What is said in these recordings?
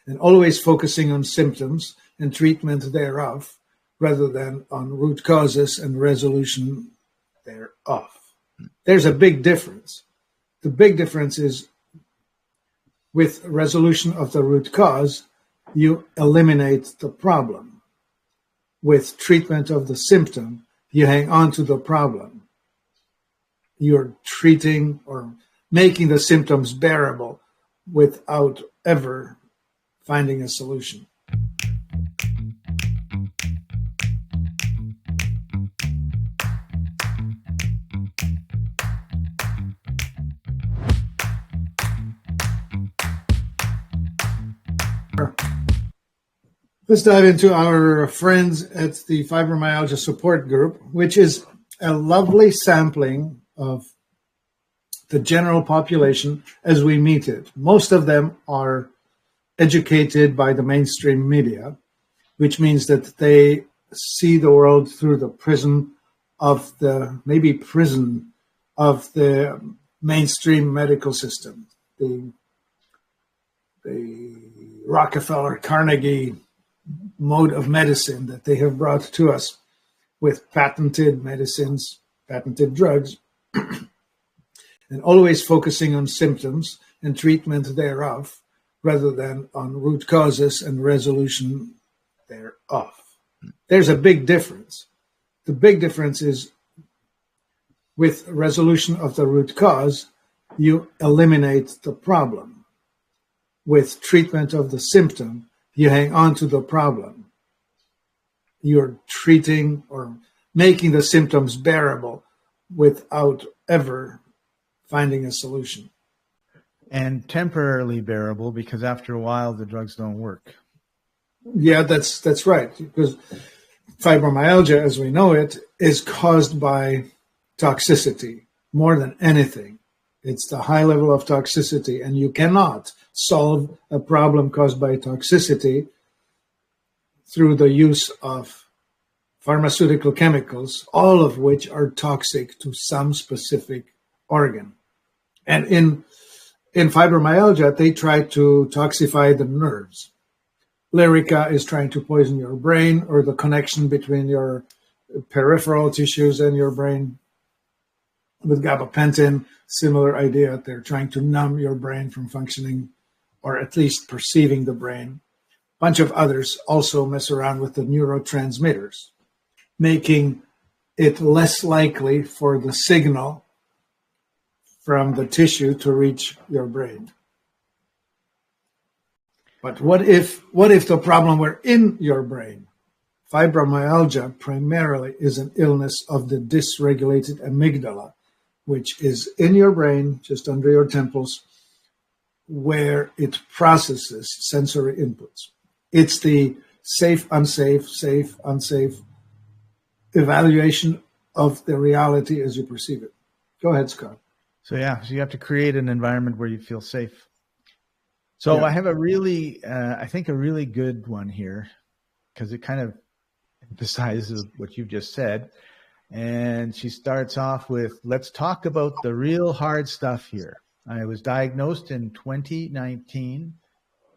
and always focusing on symptoms and treatment thereof, rather than on root causes and resolution thereof. There's a big difference. The big difference is with resolution of the root cause, you eliminate the problem. With treatment of the symptom, you hang on to the problem. You're treating or making the symptoms bearable without ever finding a solution. Let's dive into our friends at the Fibromyalgia Support Group, which is a lovely sampling of the general population as we meet it. Most of them are educated by the mainstream media, which means that they see the world through the prism of the mainstream medical system, the Rockefeller Carnegie mode of medicine that they have brought to us with patented medicines, patented drugs, and always focusing on symptoms and treatment thereof, rather than on root causes and resolution thereof. There's a big difference. The big difference is with resolution of the root cause, you eliminate the problem. With treatment of the symptom, you hang on to the problem. You're treating or making the symptoms bearable without ever finding a solution. And temporarily bearable, because after a while the drugs don't work. Yeah, that's right. Because fibromyalgia, as we know it, is caused by toxicity more than anything. It's the high level of toxicity, and you cannot solve a problem caused by toxicity through the use of pharmaceutical chemicals, all of which are toxic to some specific organ. And in fibromyalgia, they try to toxify the nerves. Lyrica is trying to poison your brain, or the connection between your peripheral tissues and your brain. With gabapentin, similar idea. They're trying to numb your brain from functioning, or at least perceiving the brain. A bunch of others also mess around with the neurotransmitters, making it less likely for the signal from the tissue to reach your brain. But what if the problem were in your brain? Fibromyalgia primarily is an illness of the dysregulated amygdala, which is in your brain, just under your temples, where it processes sensory inputs. It's the safe, unsafe evaluation of the reality as you perceive it. Go ahead, Scott. So you have to create an environment where you feel safe. So yeah. I have I think a really good one here, because it kind of emphasizes what you've just said. And she starts off with, let's talk about the real hard stuff here. I was diagnosed in 2019.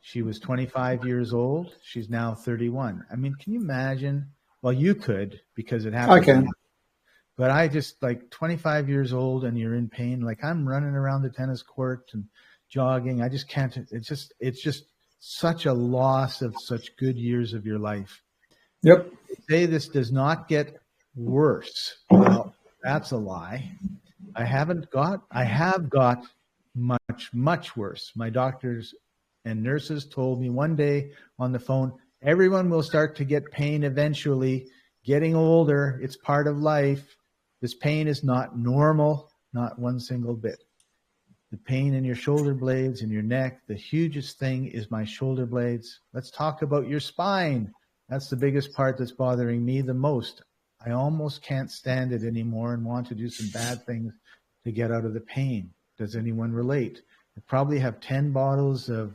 She was 25 years old. She's now 31. I mean, can you imagine? Well, you could, because it happened. I can. But I just, 25 years old and you're in pain. Like, I'm running around the tennis court and jogging. I just can't. It's just such a loss of such good years of your life. Yep. Say this does not get worse. Well, that's a lie. I have got much worse. My doctors and nurses told me one day on the phone, everyone will start to get pain eventually. Getting older, it's part of life. This pain is not normal, not one single bit. The pain in your shoulder blades, in your neck, the hugest thing is my shoulder blades. Let's talk about your spine. That's the biggest part that's bothering me the most. I almost can't stand it anymore and want to do some bad things to get out of the pain. Does anyone relate? I probably have 10 bottles of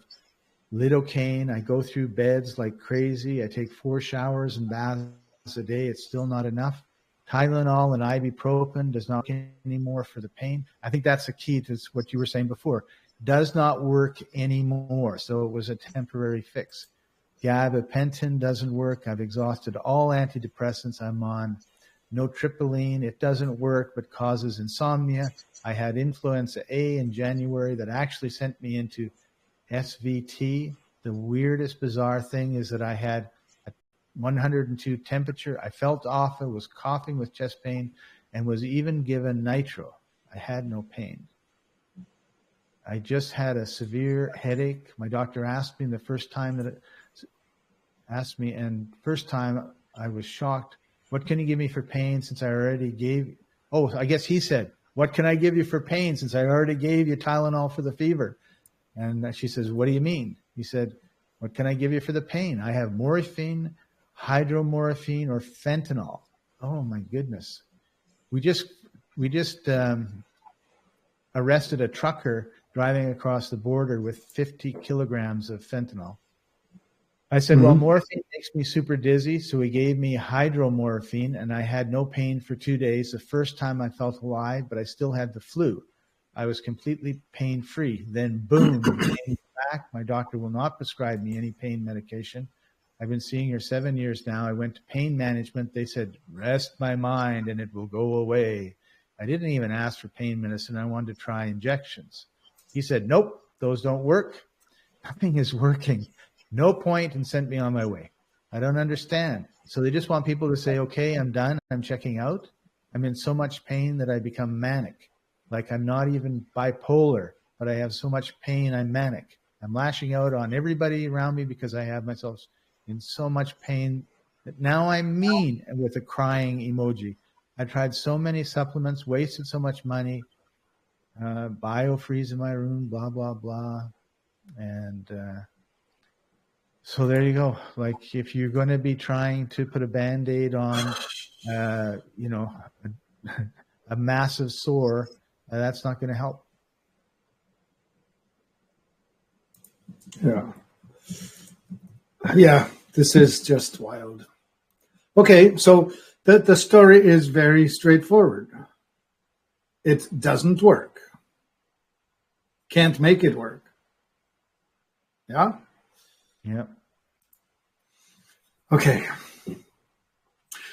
lidocaine. I go through beds like crazy. I take 4 showers and baths a day. It's still not enough. Tylenol and ibuprofen does not work anymore for the pain. I think that's the key to what you were saying before. does not work anymore. So it was a temporary fix. Gabapentin doesn't work. I've exhausted all antidepressants I'm on. Notriptyline, it doesn't work, but causes insomnia. I had influenza A in January that actually sent me into SVT. The weirdest, bizarre thing is that I had a 102 temperature. I felt off. I was coughing with chest pain and was even given nitro. I had no pain. I just had a severe headache. My doctor asked me the first time and first time I was shocked. What can you give me for pain since I already gave? Oh, I guess he said, what can I give you for pain since I already gave you Tylenol for the fever? And she says, what do you mean? He said, what can I give you for the pain? I have morphine, hydromorphine, or fentanyl. Oh my goodness. We just arrested a trucker driving across the border with 50 kilograms of fentanyl. I said, well, morphine makes me super dizzy. So he gave me hydromorphine and I had no pain for 2 days. The first time I felt alive, but I still had the flu. I was completely pain-free. Then boom, pain back. My doctor will not prescribe me any pain medication. I've been seeing her 7 years now. I went to pain management. They said, rest my mind and it will go away. I didn't even ask for pain medicine. I wanted to try injections. He said, nope, those don't work. Nothing is working. No point, and sent me on my way. I don't understand. So they just want people to say, okay, I'm done. I'm checking out. I'm in so much pain that I become manic. Like I'm not even bipolar, but I have so much pain, I'm manic. I'm lashing out on everybody around me because I have myself in so much pain that now I'm mean, and with a crying emoji. I tried so many supplements, wasted so much money, biofreeze in my room, blah, blah, blah. And so there you go. Like if you're going to be trying to put a Band-Aid on, a massive sore, that's not going to help. Yeah, this is just wild. Okay, so the story is very straightforward. It doesn't work. Can't make it work. Yeah? Yeah. Okay.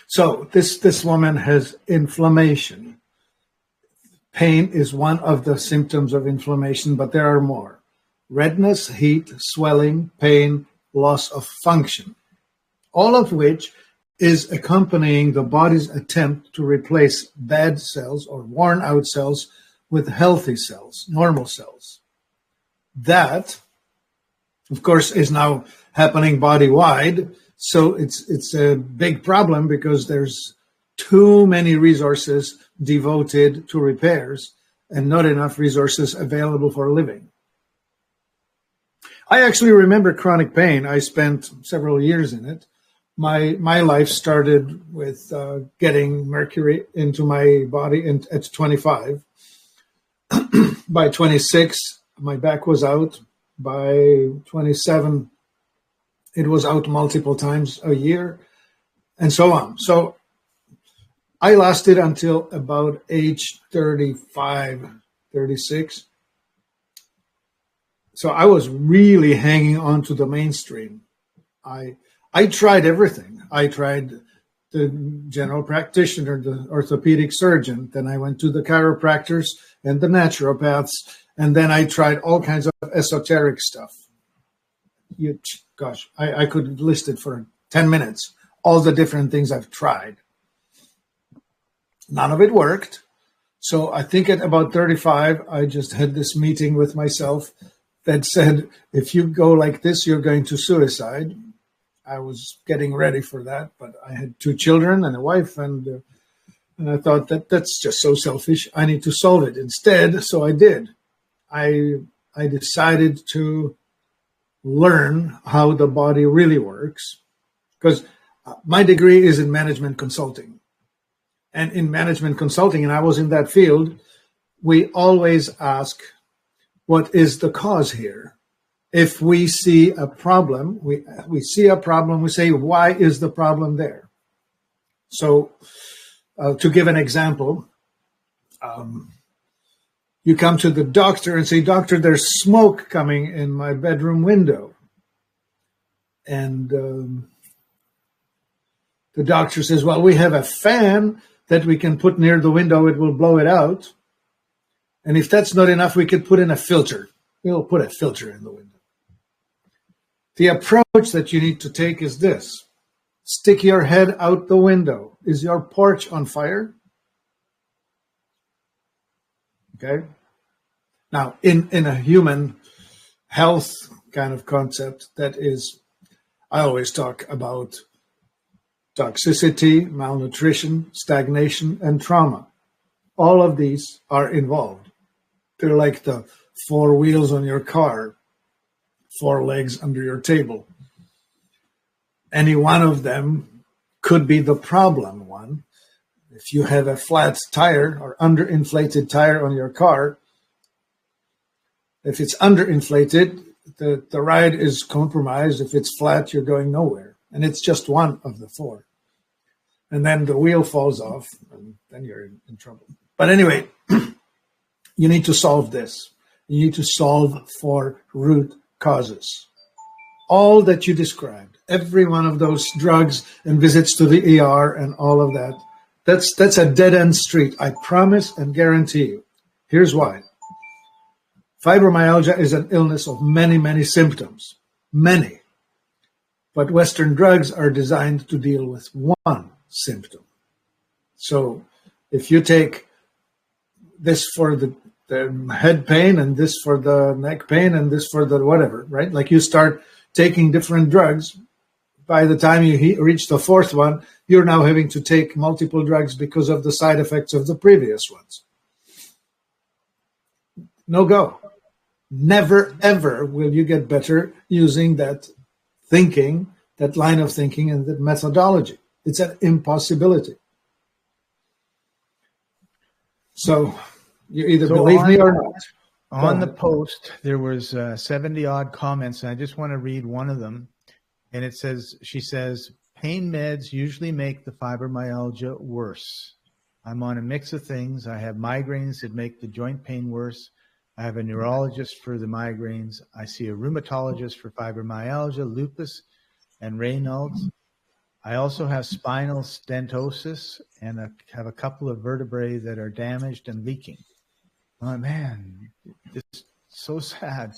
So this woman has inflammation. Pain is one of the symptoms of inflammation, but there are more. Redness, heat, swelling, pain, loss of function, all of which is accompanying the body's attempt to replace bad cells or worn out cells with healthy cells, normal cells. That, of course, is now happening body-wide. So it's a big problem because there's too many resources devoted to repairs and not enough resources available for living. I actually remember chronic pain. I spent several years in it. My life started with getting mercury into my body at 25. By 26, my back was out. By 27, it was out multiple times a year, and so on. So I lasted until about age 35, 36. So I was really hanging on to the mainstream. I tried everything. I tried the general practitioner, the orthopedic surgeon. Then I went to the chiropractors and the naturopaths. And then I tried all kinds of esoteric stuff. I could list it for 10 minutes, all the different things I've tried. None of it worked. So I think at about 35, I just had this meeting with myself that said, if you go like this, you're going to suicide. I was getting ready for that, but I had 2 children and a wife, and I thought that's just so selfish. I need to solve it instead. So I did. I decided to learn how the body really works, because my degree is in management consulting. And in management consulting, and I was in that field, we always ask, what is the cause here? If we see a problem, we see a problem, we say, why is the problem there? So to give an example, You come to the doctor and say, "Doctor, there's smoke coming in my bedroom window." And the doctor says, "Well, we have a fan that we can put near the window. It will blow it out. And if that's not enough, we could put in a filter. We'll put a filter in the window." The approach that you need to take is this. Stick your head out the window. Is your porch on fire? Okay. Now, in a human health kind of concept, that is, I always talk about toxicity, malnutrition, stagnation, and trauma. All of these are involved. They're like the four wheels on your car, four legs under your table. Any one of them could be the problem one. If you have a flat tire or underinflated tire on your car, if it's underinflated, the ride is compromised. If it's flat, you're going nowhere. And it's just one of the four. And then the wheel falls off, and then you're in trouble. But anyway, you need to solve this. You need to solve for root causes. All that you described, every one of those drugs and visits to the ER and all of that, that's a dead-end street. I promise and guarantee you. Here's why. Fibromyalgia is an illness of many, many symptoms. Many. But Western drugs are designed to deal with one symptom. So if you take this for the head pain and this for the neck pain and this for the whatever, right? Like you start taking different drugs. By the time you reach the fourth one, you're now having to take multiple drugs because of the side effects of the previous ones. No go. Never, ever will you get better using that thinking, that line of thinking and that methodology. It's an impossibility. So you either believe me or not. On the post, there was 70 odd comments, and I just want to read one of them. And it says, she says, pain meds usually make the fibromyalgia worse. I'm on a mix of things. I have migraines that make the joint pain worse. I have a neurologist for the migraines. I see a rheumatologist for fibromyalgia, lupus, and Raynaud's. I also have spinal stenosis and have a couple of vertebrae that are damaged and leaking. Oh, man, it's so sad.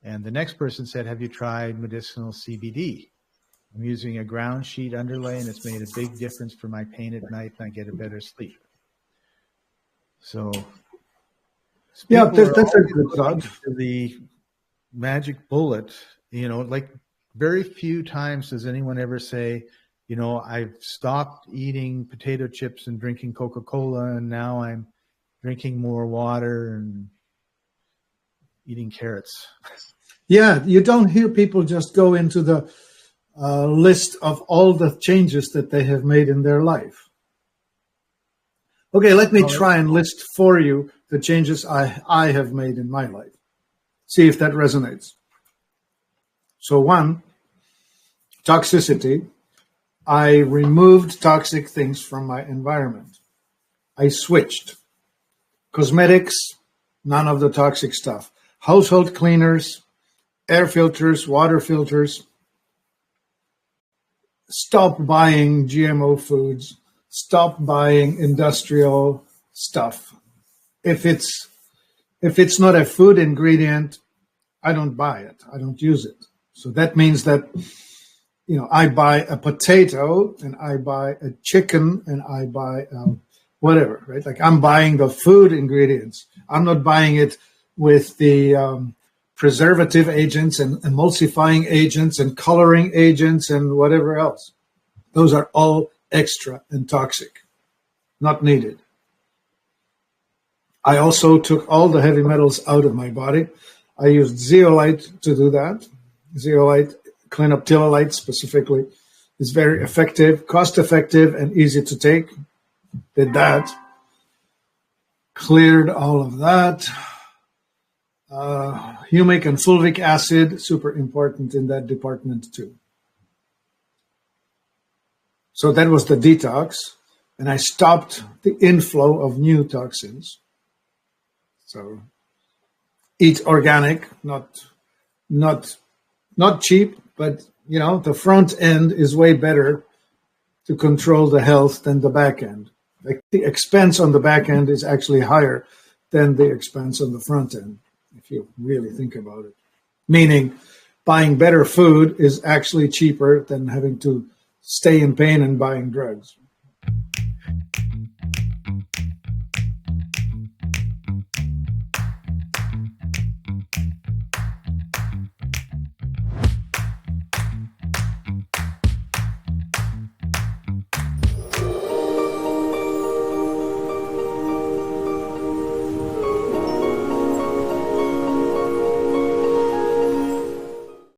And the next person said, have you tried medicinal CBD? I'm using a ground sheet underlay, and it's made a big difference for my pain at night, and I get a better sleep. So, yeah, that's a good thought. The magic bullet, you know, like very few times does anyone ever say, you know, I've stopped eating potato chips and drinking Coca-Cola, and now I'm drinking more water and eating carrots. Yeah, you don't hear people just go into the list of all the changes that they have made in their life. Okay, let me try and list for you the changes I have made in my life. See if that resonates. So one, toxicity. I removed toxic things from my environment. I switched. Cosmetics, none of the toxic stuff. Household cleaners, air filters, water filters. Stop buying GMO foods. Stop buying industrial stuff. If it's not a food ingredient, I don't buy it. I don't use it. So that means that, you know, I buy a potato and I buy a chicken and I buy whatever, right? Like I'm buying the food ingredients. I'm not buying it with the preservative agents and emulsifying agents and coloring agents and whatever else. Those are all extra and toxic, not needed. I also took all the heavy metals out of my body. I used zeolite to do that. Zeolite, clinoptilolite specifically, is very effective, cost-effective, and easy to take. Did that. Cleared all of that. Humic and fulvic acid, super important in that department too. So that was the detox, and I stopped the inflow of new toxins. So eat organic, not cheap, but the front end is way better to control the health than the back end. Like the expense on the back end is actually higher than the expense on the front end, if you really think about it. Meaning buying better food is actually cheaper than having to stay in pain and buying drugs.